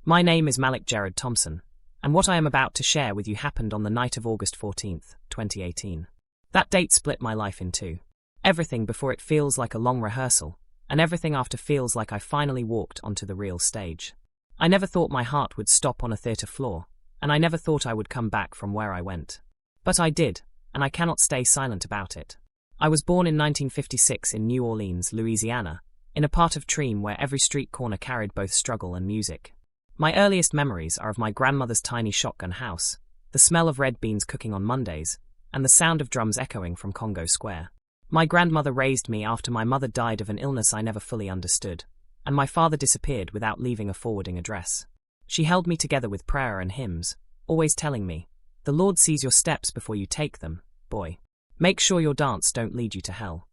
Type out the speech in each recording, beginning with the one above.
My name is Malik Jared Thompson, and what I am about to share with you happened on the night of August 14th, 2018. That date split my life in two. Everything before it feels like a long rehearsal, and everything after feels like I finally walked onto the real stage. I never thought my heart would stop on a theatre floor, and I never thought I would come back from where I went. But I did, and I cannot stay silent about it. I was born in 1956 in New Orleans, Louisiana, in a part of Treem where every street corner carried both struggle and music. My earliest memories are of my grandmother's tiny shotgun house, the smell of red beans cooking on Mondays, and the sound of drums echoing from Congo Square. My grandmother raised me after my mother died of an illness I never fully understood, and my father disappeared without leaving a forwarding address. She held me together with prayer and hymns, always telling me, "The Lord sees your steps before you take them, boy. Make sure your dance don't lead you to hell."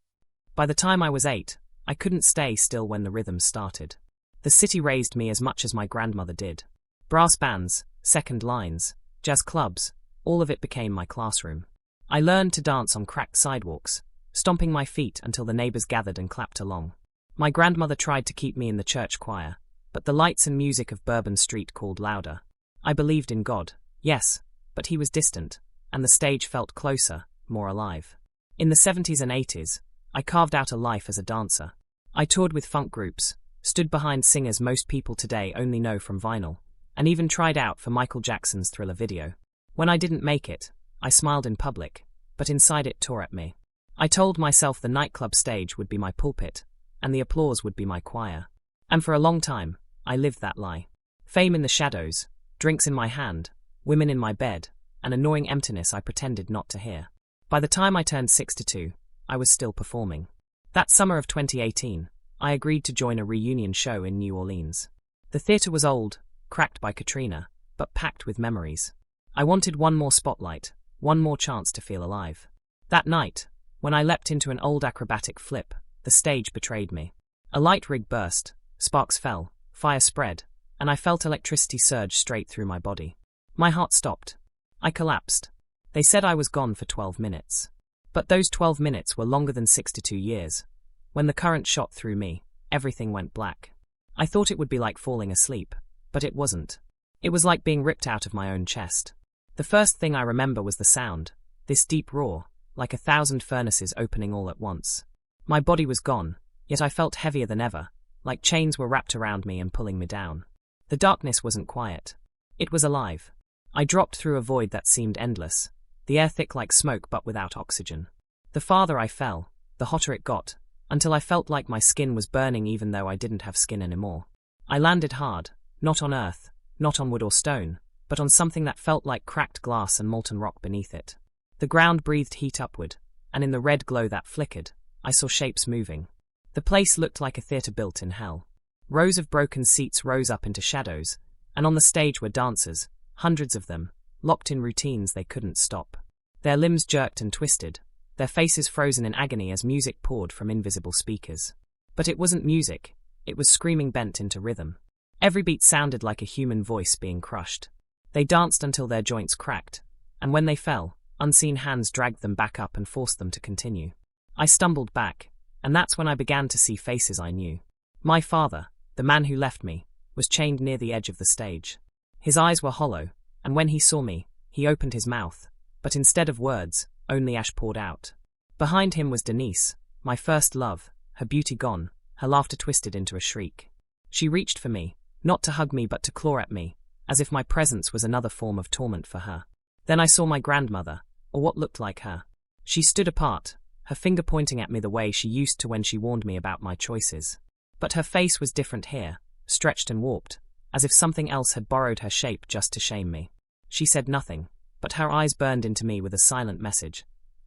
By the time I was 8, I couldn't stay still when the rhythms started. The city raised me as much as my grandmother did. Brass bands, second lines, jazz clubs, all of it became my classroom. I learned to dance on cracked sidewalks, stomping my feet until the neighbors gathered and clapped along. My grandmother tried to keep me in the church choir, but the lights and music of Bourbon Street called louder. I believed in God, yes, but he was distant, and the stage felt closer, more alive. In the 70s and 80s, I carved out a life as a dancer. I toured with funk groups, stood behind singers most people today only know from vinyl, and even tried out for Michael Jackson's Thriller video. When I didn't make it, I smiled in public, but inside it tore at me. I told myself the nightclub stage would be my pulpit, and the applause would be my choir. And for a long time, I lived that lie. Fame in the shadows, drinks in my hand, women in my bed, an annoying emptiness I pretended not to hear. By the time I turned 62, I was still performing. That summer of 2018, I agreed to join a reunion show in New Orleans. The theatre was old, cracked by Katrina, but packed with memories. I wanted one more spotlight, one more chance to feel alive. That night, when I leapt into an old acrobatic flip, the stage betrayed me. A light rig burst, sparks fell, fire spread, and I felt electricity surge straight through my body. My heart stopped. I collapsed. They said I was gone for 12 minutes. But those 12 minutes were longer than 62 years. When the current shot through me, everything went black. I thought it would be like falling asleep, but it wasn't. It was like being ripped out of my own chest. The first thing I remember was the sound, this deep roar, like 1,000 furnaces opening all at once. My body was gone, yet I felt heavier than ever, like chains were wrapped around me and pulling me down. The darkness wasn't quiet. It was alive. I dropped through a void that seemed endless, the air thick like smoke but without oxygen. The farther I fell, the hotter it got, until I felt like my skin was burning even though I didn't have skin anymore. I landed hard, not on earth, not on wood or stone, but on something that felt like cracked glass and molten rock beneath it. The ground breathed heat upward, and in the red glow that flickered, I saw shapes moving. The place looked like a theatre built in hell. Rows of broken seats rose up into shadows, and on the stage were dancers, hundreds of them, locked in routines they couldn't stop. Their limbs jerked and twisted, their faces frozen in agony as music poured from invisible speakers. But it wasn't music, it was screaming bent into rhythm. Every beat sounded like a human voice being crushed. They danced until their joints cracked, and when they fell, unseen hands dragged them back up and forced them to continue. I stumbled back, and that's when I began to see faces I knew. My father, the man who left me, was chained near the edge of the stage. His eyes were hollow, and when he saw me, he opened his mouth, but instead of words, only ash poured out. Behind him was Denise, my first love, her beauty gone, her laughter twisted into a shriek. She reached for me, not to hug me but to claw at me, as if my presence was another form of torment for her. Then I saw my grandmother, or what looked like her. She stood apart, her finger pointing at me the way she used to when she warned me about my choices. But her face was different here, stretched and warped, as if something else had borrowed her shape just to shame me. She said nothing, but her eyes burned into me with a silent message.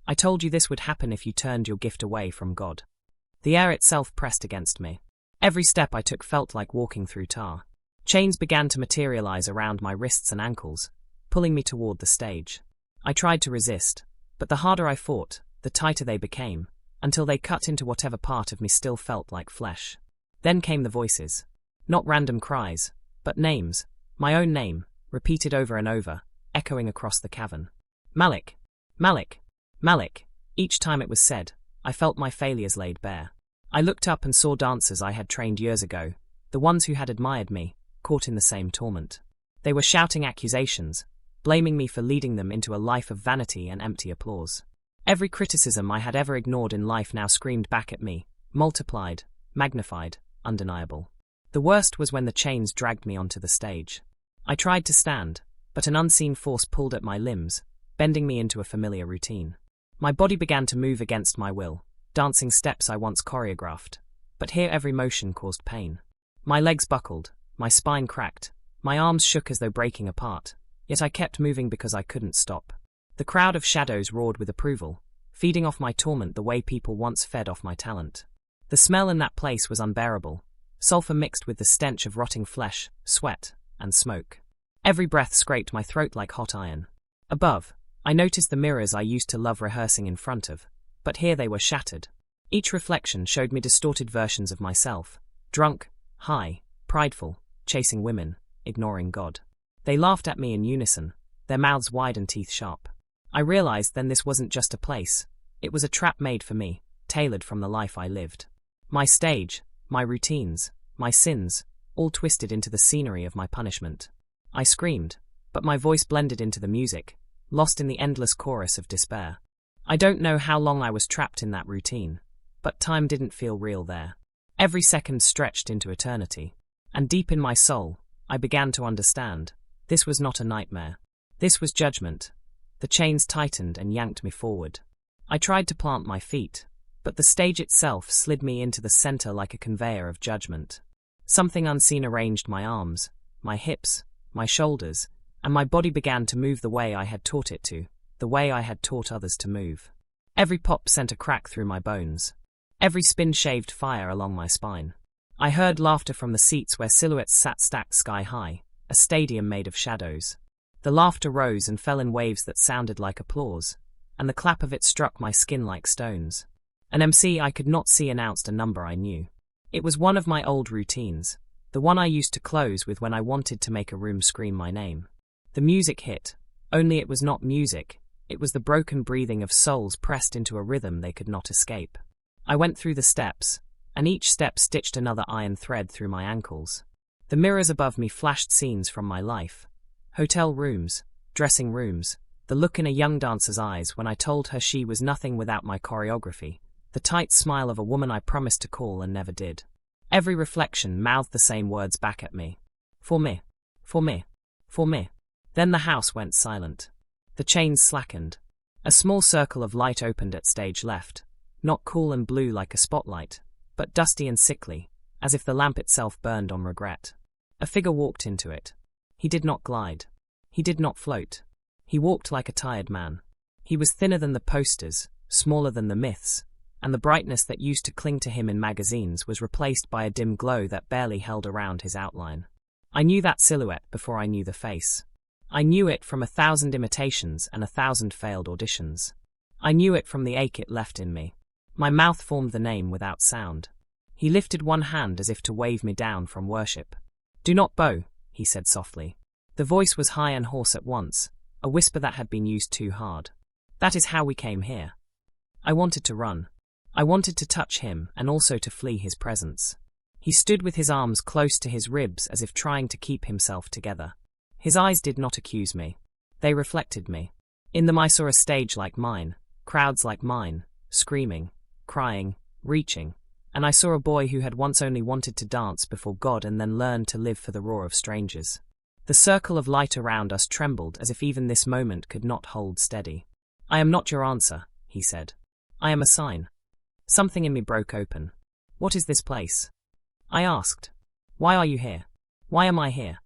I told you this would happen if you turned your gift away from God. The air itself pressed against me. Every step I took felt like walking through tar. Chains began to materialize around my wrists and ankles, pulling me toward the stage. I tried to resist, but the harder I fought, the tighter they became, until they cut into whatever part of me still felt like flesh. Then came the voices. Not random cries, but names, my own name, repeated over and over, echoing across the cavern. Malik, Malik, Malik. Each time it was said, I felt my failures laid bare. I looked up and saw dancers I had trained years ago, the ones who had admired me, caught in the same torment. They were shouting accusations, blaming me for leading them into a life of vanity and empty applause. Every criticism I had ever ignored in life now screamed back at me, multiplied, magnified, undeniable. The worst was when the chains dragged me onto the stage. I tried to stand, but an unseen force pulled at my limbs, bending me into a familiar routine. My body began to move against my will, dancing steps I once choreographed, but here every motion caused pain. My legs buckled, my spine cracked, my arms shook as though breaking apart, yet I kept moving because I couldn't stop. The crowd of shadows roared with approval, feeding off my torment the way people once fed off my talent. The smell in that place was unbearable, sulfur mixed with the stench of rotting flesh, sweat, and smoke. Every breath scraped my throat like hot iron. Above, I noticed the mirrors I used to love rehearsing in front of, but here they were shattered. Each reflection showed me distorted versions of myself, drunk, high, prideful, chasing women, ignoring God. They laughed at me in unison, their mouths wide and teeth sharp. I realized then this wasn't just a place, it was a trap made for me, tailored from the life I lived. My stage, my routines, my sins, all twisted into the scenery of my punishment. I screamed, but my voice blended into the music, lost in the endless chorus of despair. I don't know how long I was trapped in that routine, but time didn't feel real there. Every second stretched into eternity, and deep in my soul, I began to understand. This was not a nightmare. This was judgment. The chains tightened and yanked me forward. I tried to plant my feet, but the stage itself slid me into the center like a conveyor of judgment. Something unseen arranged my arms, my hips, my shoulders, and my body began to move the way I had taught it to, the way I had taught others to move. Every pop sent a crack through my bones. Every spin shaved fire along my spine. I heard laughter from the seats where silhouettes sat stacked sky high, a stadium made of shadows. The laughter rose and fell in waves that sounded like applause, and the clap of it struck my skin like stones. An MC I could not see announced a number I knew. It was one of my old routines, the one I used to close with when I wanted to make a room scream my name. The music hit, only it was not music, it was the broken breathing of souls pressed into a rhythm they could not escape. I went through the steps, and each step stitched another iron thread through my ankles. The mirrors above me flashed scenes from my life. Hotel rooms, dressing rooms, the look in a young dancer's eyes when I told her she was nothing without my choreography, the tight smile of a woman I promised to call and never did. Every reflection mouthed the same words back at me. For me, for me, for me. Then the house went silent. The chains slackened. A small circle of light opened at stage left, not cool and blue like a spotlight, but dusty and sickly, as if the lamp itself burned on regret. A figure walked into it. He did not glide. He did not float. He walked like a tired man. He was thinner than the posters, smaller than the myths, and the brightness that used to cling to him in magazines was replaced by a dim glow that barely held around his outline. I knew that silhouette before I knew the face. I knew it from 1,000 imitations and 1,000 failed auditions. I knew it from the ache it left in me. My mouth formed the name without sound. He lifted one hand as if to wave me down from worship. "Do not bow," he said softly. The voice was high and hoarse at once, a whisper that had been used too hard. "That is how we came here." I wanted to run. I wanted to touch him and also to flee his presence. He stood with his arms close to his ribs as if trying to keep himself together. His eyes did not accuse me. They reflected me. In them I saw a stage like mine, crowds like mine, screaming, crying, reaching, and I saw a boy who had once only wanted to dance before God and then learned to live for the roar of strangers. The circle of light around us trembled as if even this moment could not hold steady. "I am not your answer," he said. "I am a sign." Something in me broke open. "What is this place?" I asked. "Why are you here? Why am I here?"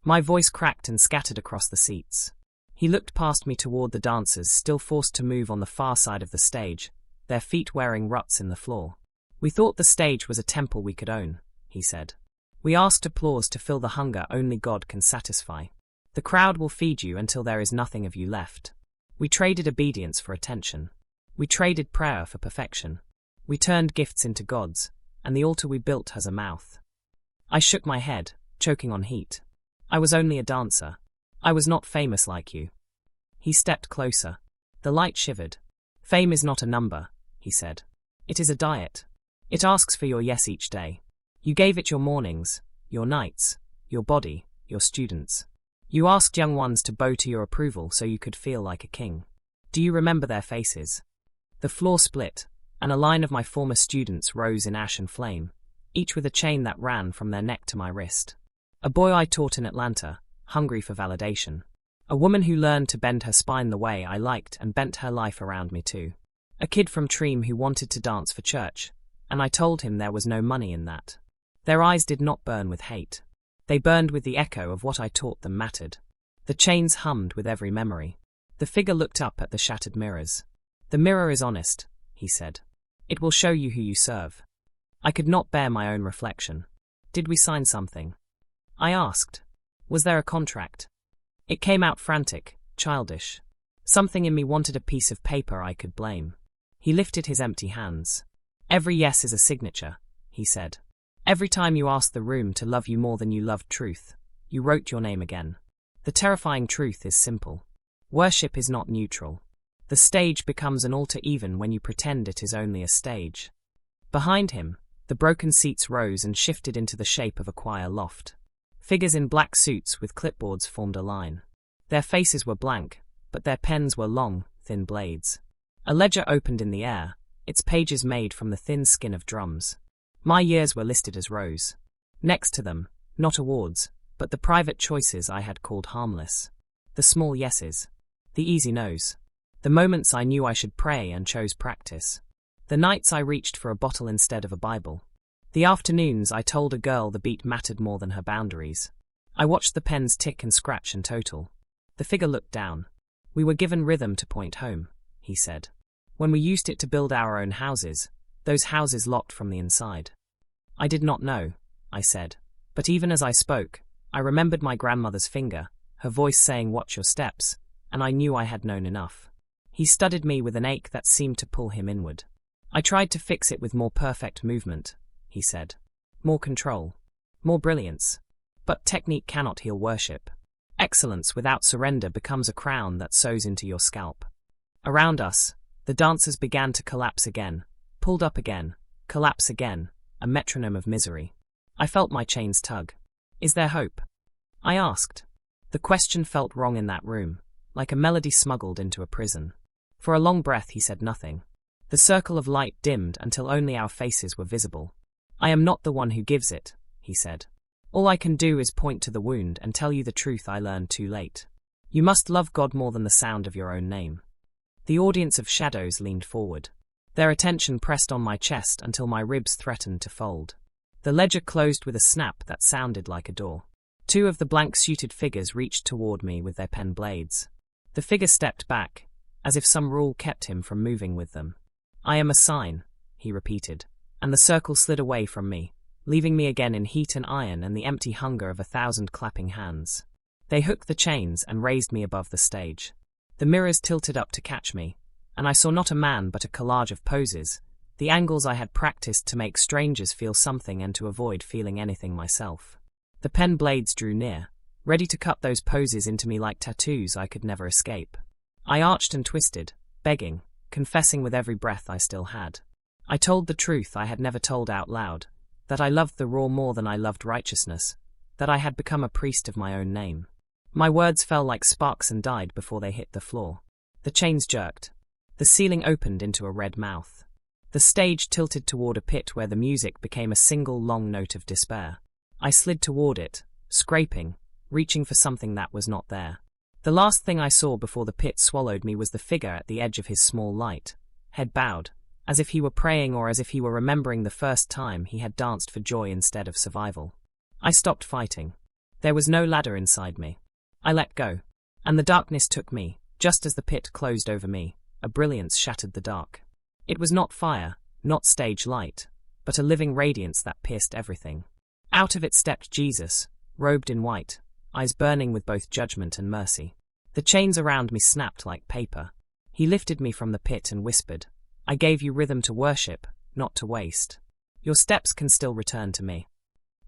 My voice cracked and scattered across the seats. He looked past me toward the dancers still forced to move on the far side of the stage, their feet wearing ruts in the floor. "We thought the stage was a temple we could own," he said. "We asked applause to fill the hunger only God can satisfy. The crowd will feed you until there is nothing of you left. We traded obedience for attention. We traded prayer for perfection. We turned gifts into gods, and the altar we built has a mouth." I shook my head, choking on heat. I was only a dancer. I was not famous like you. He stepped closer. The light shivered. "Fame is not a number," he said. "It is a diet. It asks for your yes each day. You gave it your mornings, your nights, your body, your students. You asked young ones to bow to your approval so you could feel like a king. Do you remember their faces? The floor split, and a line of my former students rose in ash and flame, each with a chain that ran from their neck to my wrist. A boy I taught in Atlanta, hungry for validation. A woman who learned to bend her spine the way I liked and bent her life around me too. A kid from Treem who wanted to dance for church, and I told him there was no money in that. Their eyes did not burn with hate. They burned with the echo of what I taught them mattered. The chains hummed with every memory. The figure looked up at the shattered mirrors. The mirror is honest, he said. It will show you who you serve. I could not bear my own reflection. Did we sign something? I asked. Was there a contract? It came out frantic, childish. Something in me wanted a piece of paper I could blame. He lifted his empty hands. Every yes is a signature, he said. Every time you asked the room to love you more than you loved truth, you wrote your name again. The terrifying truth is simple. Worship is not neutral. The stage becomes an altar even when you pretend it is only a stage. Behind him, the broken seats rose and shifted into the shape of a choir loft. Figures in black suits with clipboards formed a line. Their faces were blank, but their pens were long, thin blades. A ledger opened in the air, its pages made from the thin skin of drums. My years were listed as rows. Next to them, not awards, but the private choices I had called harmless. The small yeses. The easy no's. The moments I knew I should pray and chose practice. The nights I reached for a bottle instead of a Bible. The afternoons I told a girl the beat mattered more than her boundaries. I watched the pens tick and scratch and total. The figure looked down. We were given rhythm to point home, he said. When we used it to build our own houses, those houses locked from the inside. I did not know, I said. But even as I spoke, I remembered my grandmother's finger, her voice saying watch your steps, and I knew I had known enough. He studied me with an ache that seemed to pull him inward. I tried to fix it with more perfect movement, he said. More control. More brilliance. But technique cannot heal worship. Excellence without surrender becomes a crown that sews into your scalp. Around us, the dancers began to collapse again, pulled up again, collapse again, a metronome of misery. I felt my chains tug. Is there hope? I asked. The question felt wrong in that room, like a melody smuggled into a prison. For a long breath he said nothing. The circle of light dimmed until only our faces were visible. I am not the one who gives it, he said. All I can do is point to the wound and tell you the truth I learned too late. You must love God more than the sound of your own name. The audience of shadows leaned forward. Their attention pressed on my chest until my ribs threatened to fold. The ledger closed with a snap that sounded like a door. Two of the blank-suited figures reached toward me with their pen blades. The figure stepped back, as if some rule kept him from moving with them. I am a sign, he repeated, and the circle slid away from me, leaving me again in heat and iron and the empty hunger of 1,000 clapping hands. They hooked the chains and raised me above the stage. The mirrors tilted up to catch me, and I saw not a man but a collage of poses, the angles I had practiced to make strangers feel something and to avoid feeling anything myself. The pen blades drew near, ready to cut those poses into me like tattoos I could never escape. I arched and twisted, begging, confessing with every breath I still had. I told the truth I had never told out loud, that I loved the raw more than I loved righteousness, that I had become a priest of my own name. My words fell like sparks and died before they hit the floor. The chains jerked. The ceiling opened into a red mouth. The stage tilted toward a pit where the music became a single long note of despair. I slid toward it, scraping, reaching for something that was not there. The last thing I saw before the pit swallowed me was the figure at the edge of his small light, head bowed, as if he were praying or as if he were remembering the first time he had danced for joy instead of survival. I stopped fighting. There was no ladder inside me. I let go, and the darkness took me, just as the pit closed over me. A brilliance shattered the dark. It was not fire, not stage light, but a living radiance that pierced everything. Out of it stepped Jesus, robed in white, eyes burning with both judgment and mercy. The chains around me snapped like paper. He lifted me from the pit and whispered, I gave you rhythm to worship, not to waste. Your steps can still return to me.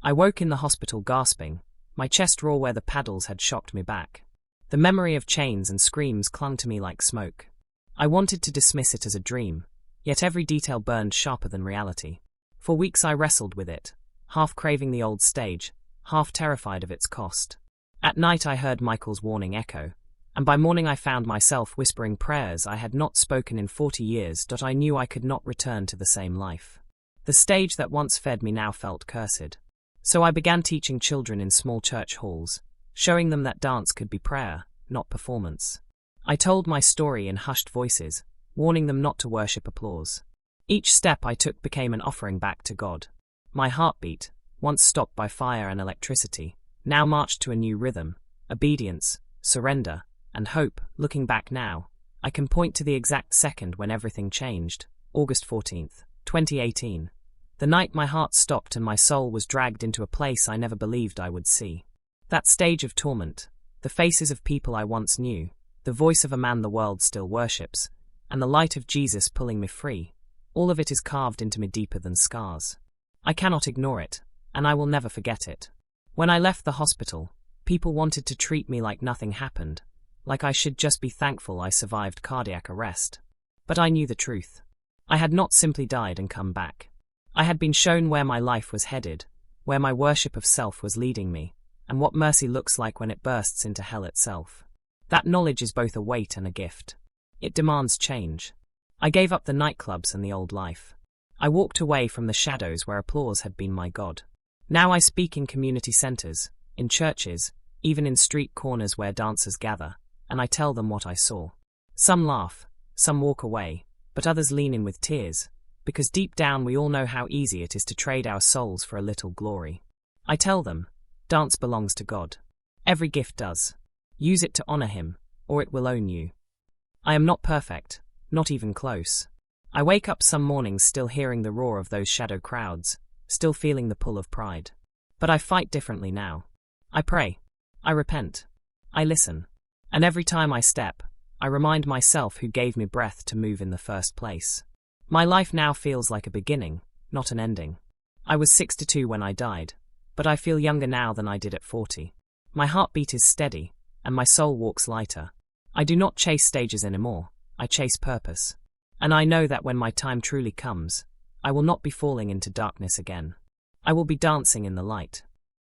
I woke in the hospital gasping, my chest raw where the paddles had shocked me back. The memory of chains and screams clung to me like smoke. I wanted to dismiss it as a dream, yet every detail burned sharper than reality. For weeks I wrestled with it, half craving the old stage, half terrified of its cost. At night I heard Michael's warning echo, and by morning I found myself whispering prayers I had not spoken in 40 years. I knew I could not return to the same life. The stage that once fed me now felt cursed. So I began teaching children in small church halls, showing them that dance could be prayer, not performance. I told my story in hushed voices, warning them not to worship applause. Each step I took became an offering back to God. My heartbeat, once stopped by fire and electricity, now marched to a new rhythm: obedience, surrender, and hope. Looking back now, I can point to the exact second when everything changed: August 14th, 2018. The night my heart stopped and my soul was dragged into a place I never believed I would see. That stage of torment, the faces of people I once knew, the voice of a man the world still worships, and the light of Jesus pulling me free, all of it is carved into me deeper than scars. I cannot ignore it, and I will never forget it. When I left the hospital, people wanted to treat me like nothing happened, like I should just be thankful I survived cardiac arrest. But I knew the truth. I had not simply died and come back. I had been shown where my life was headed, where my worship of self was leading me, and what mercy looks like when it bursts into hell itself. That knowledge is both a weight and a gift. It demands change. I gave up the nightclubs and the old life. I walked away from the shadows where applause had been my god. Now I speak in community centers, in churches, even in street corners where dancers gather, and I tell them what I saw. Some laugh, some walk away, but others lean in with tears, because deep down we all know how easy it is to trade our souls for a little glory. I tell them, dance belongs to God. Every gift does. Use it to honor Him, or it will own you. I am not perfect, not even close. I wake up some mornings still hearing the roar of those shadow crowds, still feeling the pull of pride. But I fight differently now. I pray. I repent. I listen. And every time I step, I remind myself who gave me breath to move in the first place. My life now feels like a beginning, not an ending. I was 62 when I died, but I feel younger now than I did at 40. My heartbeat is steady, and my soul walks lighter. I do not chase stages anymore, I chase purpose. And I know that when my time truly comes, I will not be falling into darkness again. I will be dancing in the light.